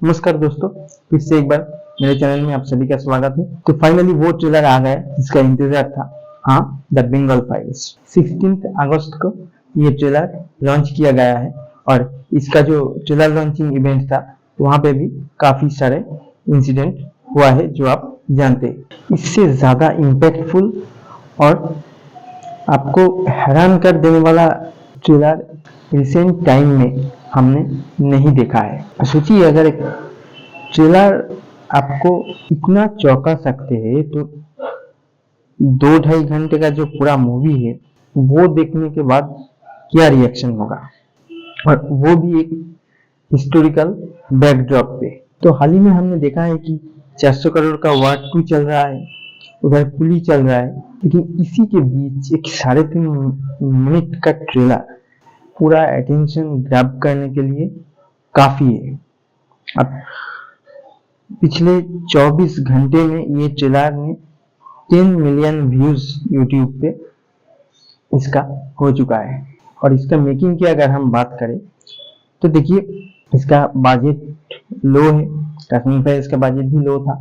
नमस्कार दोस्तों, फिर से एक बार मेरे चैनल में आप सभी का स्वागत है। तो फाइनली वो ट्रेलर आ गया जिसका इंतजार था। हाँ, द बंगाल फाइल्स 16 अगस्त को ये ट्रेलर लॉन्च किया गया है और इसका जो ट्रेलर लॉन्चिंग इवेंट था वहाँ पे भी काफी सारे इंसिडेंट हुआ है जो आप जानते हैं। इससे ज्यादा इम्पैक्टफुल और आपको हैरान कर देने वाला ट्रेलर रिसेंट टाइम में हमने नहीं देखा है। सोचिए, अगर एक ट्रेलर आपको इतना चौंका सकते हैं तो 2-2.5 घंटे का जो पूरा मूवी है वो देखने के बाद क्या रिएक्शन होगा, और वो भी एक हिस्टोरिकल बैकड्रॉप पे। तो हाल ही में हमने देखा है कि 400 करोड़ का वार 2 चल रहा है, उधर पुली चल रहा है, लेकिन इसी के बीच एक 3.5 मिनट का ट्रेलर पूरा अटेंशन ग्रैब करने के लिए काफी है। अब पिछले 24 घंटे में ये ट्रेलर ने 10 मिलियन व्यूज यूट्यूब पे इसका हो चुका है। और इसका मेकिंग की अगर हम बात करें तो देखिए, इसका बजट लो है। कश्मीर फाइल्स का बजट भी लो था,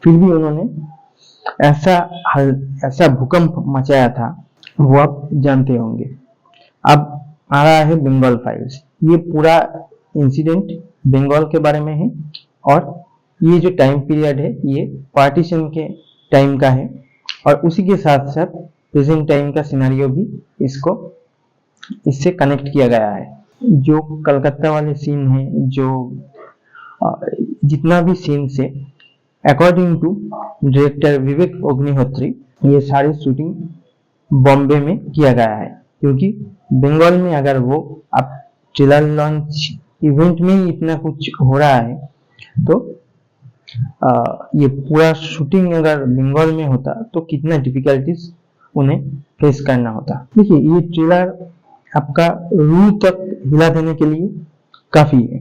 फिर भी उन्होंने ऐसा भूकंप मचाया था, वो आप जानते होंगे। अब आ रहा है बंगाल फाइल्स। ये पूरा इंसिडेंट बंगाल के बारे में है और ये जो टाइम पीरियड है ये पार्टीशन के टाइम का है, और उसी के साथ साथ प्रेजेंट टाइम का सिनेरियो भी इससे कनेक्ट किया गया है। जो कलकत्ता वाले सीन है, जो जितना भी सीन से according to director Vivek Agnihotri ये सारी शूटिंग बॉम्बे में किया गया है, क्योंकि बंगाल में अगर वो आप ट्रेलर लॉन्च इवेंट में ही इतना कुछ हो रहा है तो ये पूरा शूटिंग अगर बंगाल में होता तो कितना डिफिकल्टीज उन्हें फेस करना होता। देखिए, ये ट्रेलर आपका रूह तक हिला देने के लिए काफी है।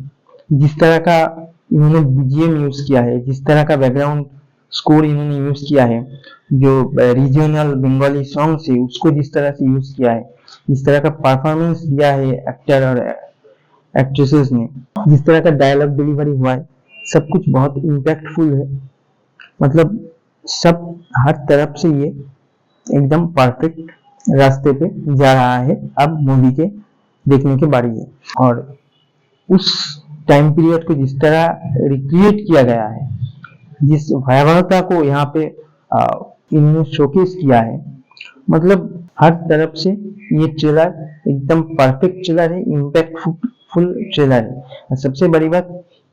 जिस तरह का इन्होंने बीजीएम यूज किया है, जिस तरह का बैकग्राउंड स्कोर इन्होंने यूज किया है, जो रीजनल बंगाली सॉन्ग्स है उसको जिस तरह से यूज किया है, जिस तरह का परफॉर्मेंस दिया है एक्टर और एक्ट्रेसेस ने, जिस तरह का डायलॉग डिलीवरी हुआ है, सब कुछ बहुत इम्पैक्टफुल है। मतलब सब हर तरफ से ये एकदम परफेक्ट रास्ते पे जा रहा है। अब मूवी के देखने की बारी है, और उस टाइम पीरियड को जिस तरह रिक्रिएट किया गया है, जिस भयावहता को यहाँ पे इन्होंने शोकेस किया है, मतलब हर तरफ से ये ट्रेलर एकदम परफेक्ट ट्रेलर है, इम्पैक्टफुल ट्रेलर है। और सबसे बड़ी बात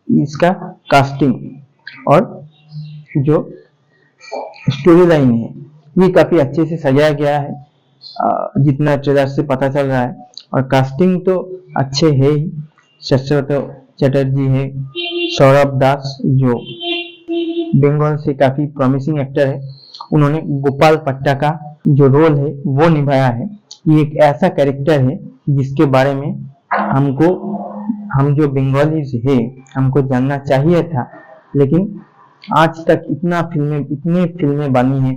इसका कास्टिंग और जो स्टोरी लाइन है ये काफी अच्छे से सजाया गया है, जितना ट्रेलर से पता चल रहा है। और कास्टिंग तो अच्छे है ही। शश्वत चटर्जी है, सौरभ दास जो बंगाल से काफी प्रॉमिसिंग एक्टर है, उन्होंने गोपाल पट्टा का जो रोल है वो निभाया है। ये एक ऐसा कैरेक्टर है जिसके बारे में हम जो बंगालीज है हमको जानना चाहिए था, लेकिन आज तक इतने फिल्में बनी है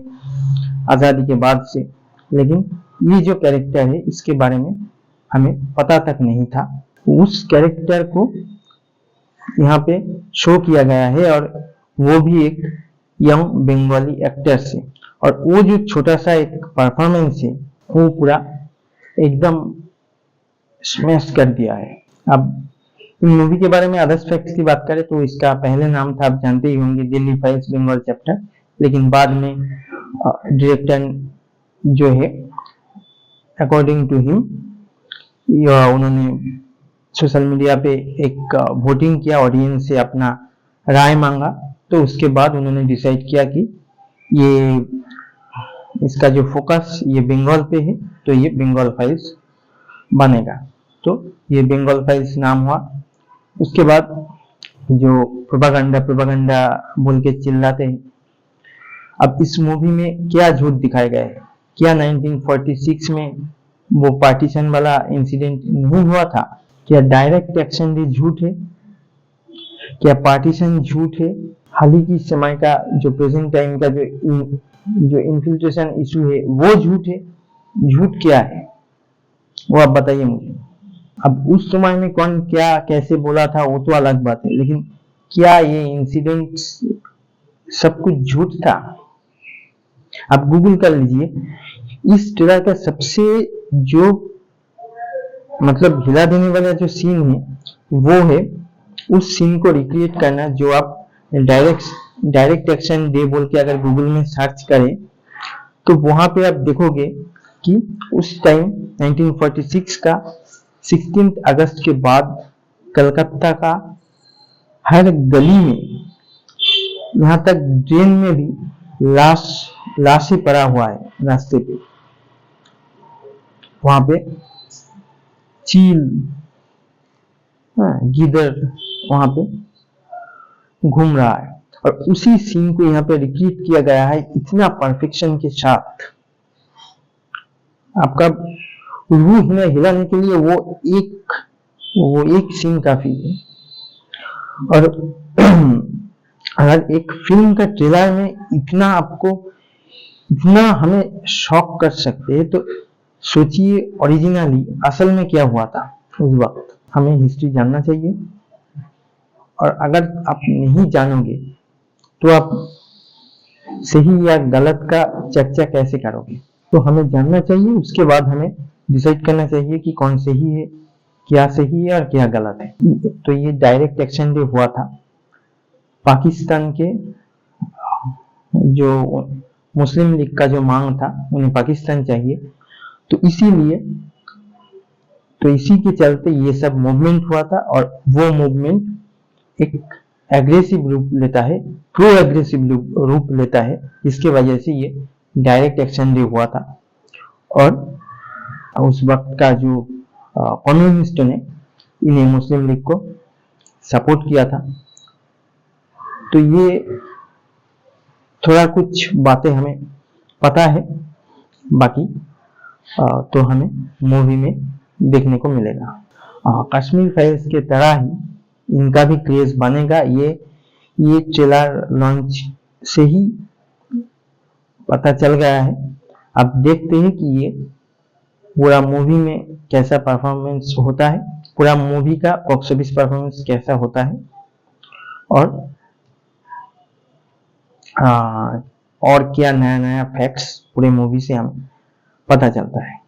आजादी के बाद से, लेकिन ये जो कैरेक्टर है इसके बारे में हमें पता तक नहीं था। उस कैरेक्टर को यहाँ पे शो किया गया है, और वो भी एक यंग बंगाली एक्टर से। और वो जो छोटा सा एक परफॉर्मेंस है वो पूरा एकदम स्मैश कर दिया है। अब इन मूवी के बारे में अदर्स फैक्ट्स की बात करें तो इसका पहले नाम था, आप जानते ही होंगे, दिल्ली फाइल्स बंगाल चैप्टर। लेकिन बाद में डायरेक्टर जो है अकॉर्डिंग टू हिम उन्होंने सोशल मीडिया पे एक वोटिंग किया, ऑडियंस से अपना राय मांगा, तो उसके बाद उन्होंने डिसाइड किया कि इसका जो फोकस ये बंगाल पे है तो ये बंगाल फाइल्स बनेगा। तो ये बंगाल फाइल्स नाम हुआ। उसके बाद जो प्रोपागेंडा बोल के चिल्लाते हैं, अब इस मूवी में क्या झूठ दिखाया गया है? क्या 1946 में वो पार्टीशन वाला इंसिडेंट नहीं हुआ था? क्या डायरेक्ट एक्शन भी झूठ है? क्या पार्टीशन झूठ है? हाल ही की समय का जो प्रेजेंट टाइम का जो इन्फिल्ट्रेशन इशू है वो झूठ है? झूठ क्या है वो आप बताइए मुझे। अब उस समय में कौन क्या कैसे बोला था वो तो अलग बात है, लेकिन क्या ये इंसिडेंट सब कुछ झूठ था? आप गूगल कर लीजिए। इस ट्रेलर का सबसे जो मतलब हिला देने वाला जो सीन है वो है उस सीन को रिक्रिएट करना जो आप डायरेक्ट एक्शन डे बोल के अगर गूगल में सर्च करें तो वहां पे आप देखोगे कि उस टाइम 1946 का 16 अगस्त के बाद कलकत्ता का हर गली में, यहाँ तक ड्रेन में भी लाशें पड़ा हुआ है रास्ते पे। वहां पे चील, गीदड़ वहां पे घूम रहा है और उसी सीन को यहाँ पे रिक्रिएट किया गया है इतना परफेक्शन के साथ। आपका रूह हिलाने के लिए वो एक सीन काफी है। और अगर एक फिल्म का ट्रेलर में इतना हमें शॉक कर सकते हैं तो सोचिए ओरिजिनली असल में क्या हुआ था उस वक्त। हमें हिस्ट्री जानना चाहिए और अगर आप नहीं जानोगे तो आप सही या गलत का चर्चा कैसे करोगे? तो हमें जानना चाहिए, उसके बाद हमें डिसाइड करना चाहिए कि कौन सही है, क्या सही है और क्या गलत है। तो ये डायरेक्ट एक्शन डे हुआ था पाकिस्तान के जो मुस्लिम लीग का जो मांग था उन्हें पाकिस्तान चाहिए, तो इसी के चलते ये सब मूवमेंट हुआ था और वो मूवमेंट एक एग्रेसिव रूप लेता है, प्रो एग्रेसिव रूप लेता है, इसके वजह से ये डायरेक्ट एक्शन डे हुआ था। और उस वक्त का जो कम्युनिस्ट ने इन्हें मुस्लिम लीग को सपोर्ट किया था। तो ये थोड़ा कुछ बातें हमें पता है, बाकी तो हमें मूवी में देखने को मिलेगा। कश्मीर फाइल्स के तरह ही इनका भी क्रेज बनेगा, ये ट्रेलर लॉन्च से ही पता चल गया है। अब देखते हैं कि ये पूरा मूवी में कैसा परफॉर्मेंस होता है, पूरा मूवी का बॉक्स ऑफिस परफॉर्मेंस कैसा होता है और क्या नया नया फैक्ट्स पूरे मूवी से हमें पता चलता है।